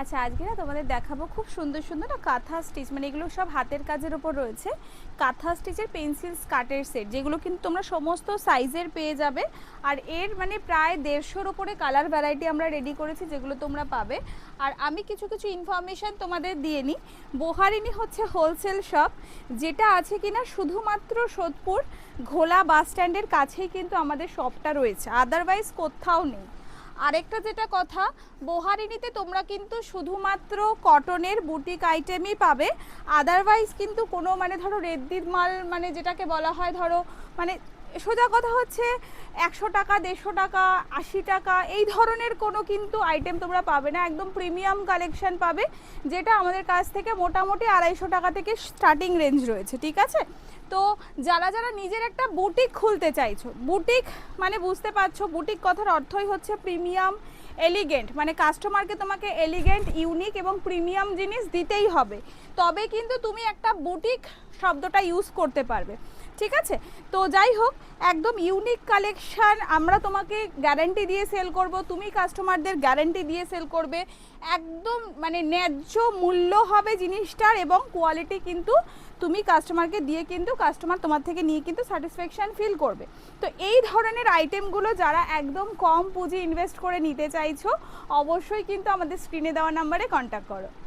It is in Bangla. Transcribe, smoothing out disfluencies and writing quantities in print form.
আচ্ছা, আজকে না তোমাদের দেখাবো খুব সুন্দর সুন্দর না কাঁথা স্টিচ, মানে এগুলো সব হাতের কাজের ওপর রয়েছে। কাঁথা স্টিচের পেন্সিল স্কার্টের সেট, যেগুলো কিন্তু তোমরা সমস্ত সাইজের পেয়ে যাবে। আর এর মানে প্রায় 150-র ওপরে কালার ভ্যারাইটি আমরা রেডি করেছি, যেগুলো তোমরা পাবে। আর আমি কিছু কিছু ইনফরমেশান তোমাদের দিয়ে নিই। বোহারিনী হচ্ছে হোলসেল শপ, যেটা আছে কিনা শুধুমাত্র সোদপুর ঘোলা বাস স্ট্যান্ডের কাছেই কিন্তু আমাদের শপটা রয়েছে, আদারওয়াইজ কোথাও নেই। আরেকটা যেটা কথা, বোহারিনীতে তোমরা কিন্তু শুধুমাত্র কটনের বুটিক আইটেমই পাবে, আদারওয়াইজ কিন্তু কোনো মানে ধরো রেদ্দির মাল, মানে যেটাকে বলা হয় ধরো, মানে সোজা কথা হচ্ছে 100 টাকা, 150 টাকা, 80 টাকা এই ধরনের কোনো কিন্তু আইটেম তোমরা পাবে না। একদম প্রিমিয়াম কালেকশন পাবে, যেটা আমাদের কাছ থেকে মোটামুটি 250 টাকা থেকে স্টার্টিং রেঞ্জ রয়েছে, ঠিক আছে? তো যারা যারা নিজের একটা বুটিক খুলতে চাইছো, বুটিক মানে বুঝতে পারছো, বুটিক কথার অর্থই হচ্ছে প্রিমিয়াম এলিগেন্ট, মানে কাস্টমারকে তোমাকে এলিগেন্ট, ইউনিক এবং প্রিমিয়াম জিনিস দিতেই হবে, তবে কিন্তু তুমি একটা বুটিক শব্দটা ইউজ করতে পারবে, ঠিক আছে? তো যাই হোক, একদম ইউনিক কালেকশান আমরা তোমাকে গ্যারান্টি দিয়ে সেল করব, তুমি কাস্টমারদের গ্যারান্টি দিয়ে সেল করবে। একদম মানে ন্যায্য মূল্য হবে জিনিসটার, এবং কোয়ালিটি কিন্তু তুমি কাস্টমারকে দিয়ে কিন্তু কাস্টমার তোমার থেকে নিয়ে কিন্তু স্যাটিসফ্যাকশান ফিল করবে। তো এই ধরনের আইটেমগুলো যারা একদম কম পুঁজি ইনভেস্ট করে নিতে চাইছো, অবশ্যই কিন্তু আমাদের স্ক্রিনে দেওয়া নাম্বারে কন্ট্যাক্ট করো।